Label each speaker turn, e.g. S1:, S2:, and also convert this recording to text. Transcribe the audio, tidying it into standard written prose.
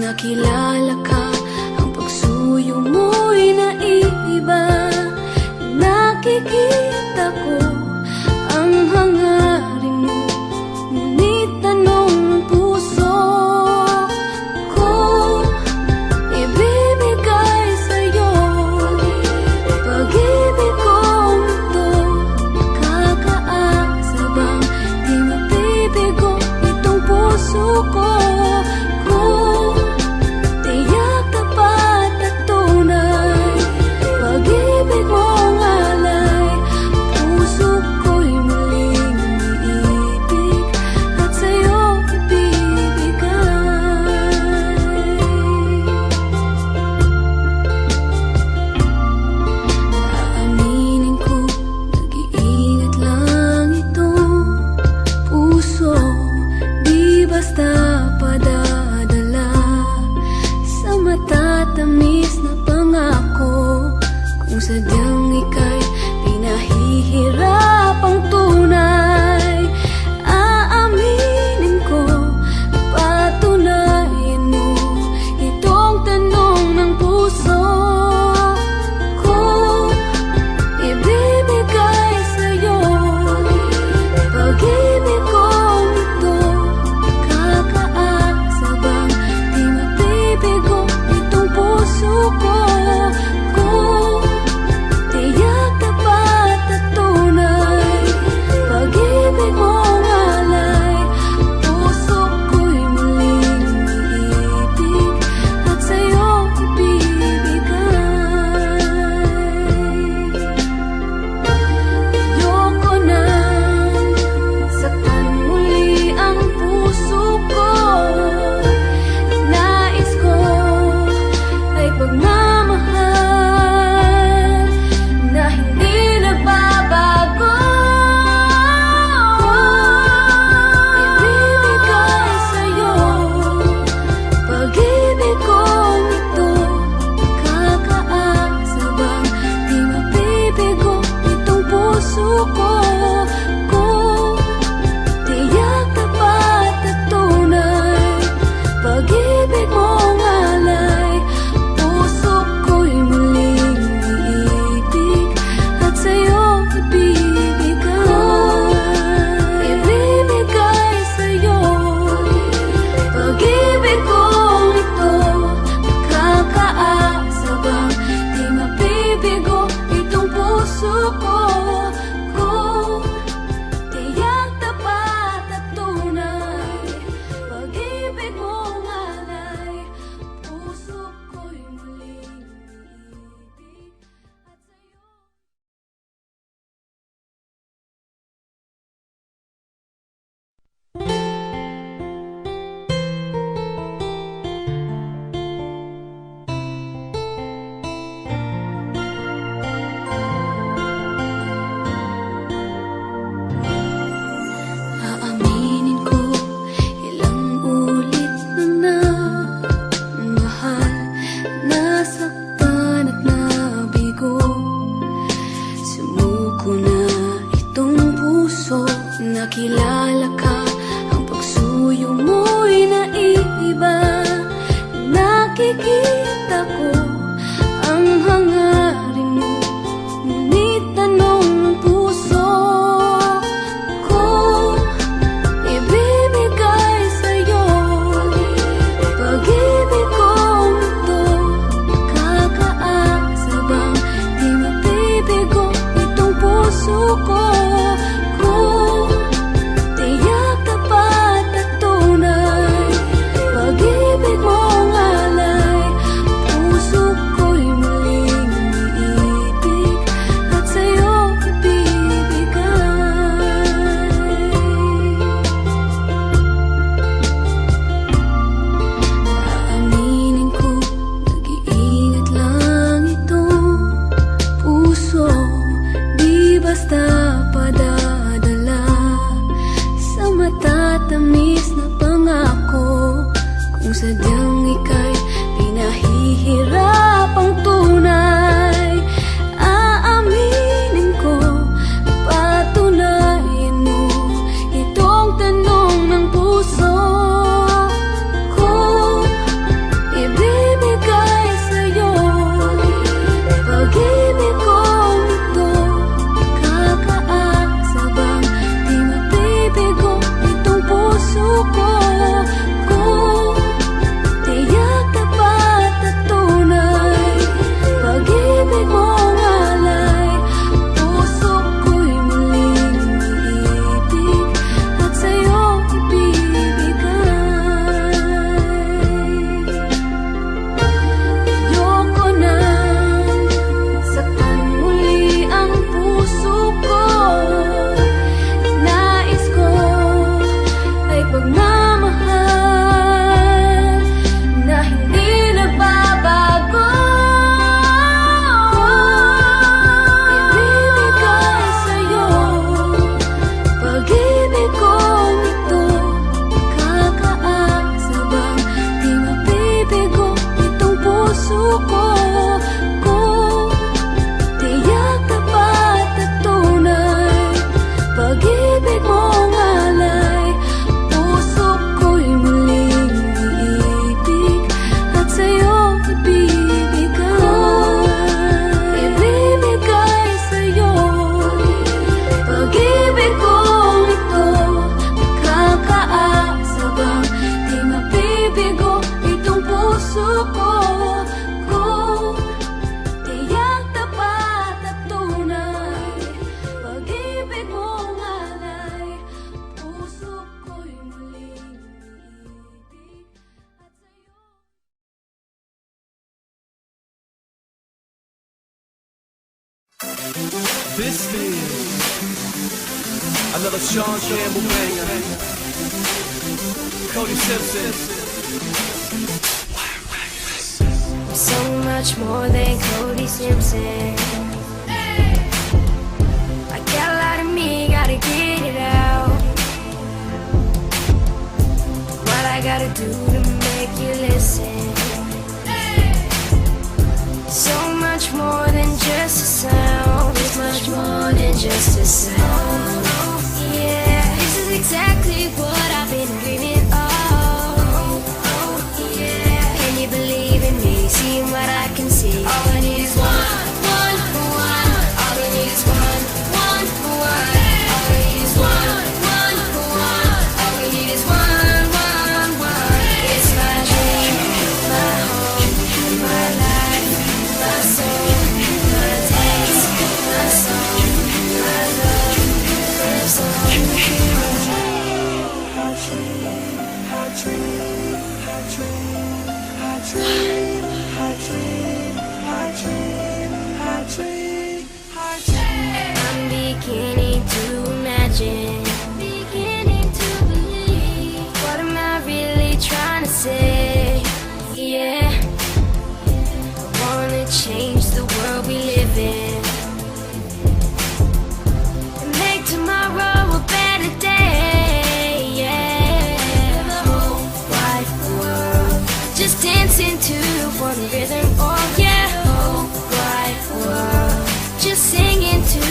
S1: nakilala ka. Ang pagsuyo mo'y naiiba. Nakikita ko ang hangarin mo, ngunit tanong ng puso ko, ibibigay sa'yo. Pag-ibig kong ito, kakaasa bang di mabibigo itong puso ko? Tamis na pangako, kung sadyang ika'y pinahihirapang tunay, aaminin ko, patunayan mo itong tanong ng puso ko. Ibibigay sa'yo pag-ibig kong ito, kakaasa bang di mabibigo puso ko, tiyak tapat at tunay. Pag-ibig mong alay, puso ko'y muling iibig at sa'yo ibibigay. Ayoko nang saktan muli ang puso ko. Nais ko ay pagmamahal na hindi nagbabago. Ibibigay sa'yo pag-ibig kong ito, kakaasa bang di mabibigo itong puso ko? Tiyak tapat at tunay, pag-ibig mong alay, puso ko'y muling iibig at sa'yo ibibigay. Ibibigay sa'yo pag-ibig kong ito, kakaasa bang di mabibigo itong puso ko? Tiyak tapat at tunay, pag-ibig mong alay, puso ko'y muling iibig at sa'yo. Aaminin ko, ilang ulit na mahal, nasaktan at nabigo. Sumuko na itong puso, nakilala ka. Ang pagsuyo mo'y naiiba. Nakikita ko ang hangarin mo, ngunit tanong ng puso ko, ibibigay sa'yo pag-ibig kong ito, kakaasa bang di mabibigo itong puso ko? Tiyak tapat at tunay, pag-ibig mong alay, puso ko'y muling iibig at sa'yo ibibigay. Aaminin ko, nag-iingat lang ito, puso, di basta padadala sa matatamis na pangako, kung sadyang ika'y pinahihirapang tunay, aaminin ko, patunayan mo itong tanong ng puso ko. ko. Tiyak tapat at tunay, pag-ibig mong alay, puso ko'y muling iibig at sa'yo ibibigay sa'yo. Pag-ibig kong ito, makakaasa bang di mabibigo itong puso ko? Tiyak tapat at tunay, pag-ibig mong alay, puso ko'y muling iibig at sa'yo.
S2: This is another Sean Campbell banger. Cody Simpson.
S3: So much more than Cody Simpson. I got a lot of me, gotta get it out. What I gotta do to make you listen. So much more than just a sound. It's much more than just a sound. Yeah, this is exactly what I've been dreaming of. Yeah, can you believe in me? Seeing what I can see. All I need is one. All I need is one. All I need is one. All we need is one. It's my dream, my home, my life, my soul, my taste, my song, my love, my song. I'm beginning to imagine, beginning to believe. What am I really trying to say? Yeah, I wanna change the world we live in and make tomorrow a better day. Yeah, the whole wide world just dancing to one rhythm. Oh yeah, whole wide world just singing to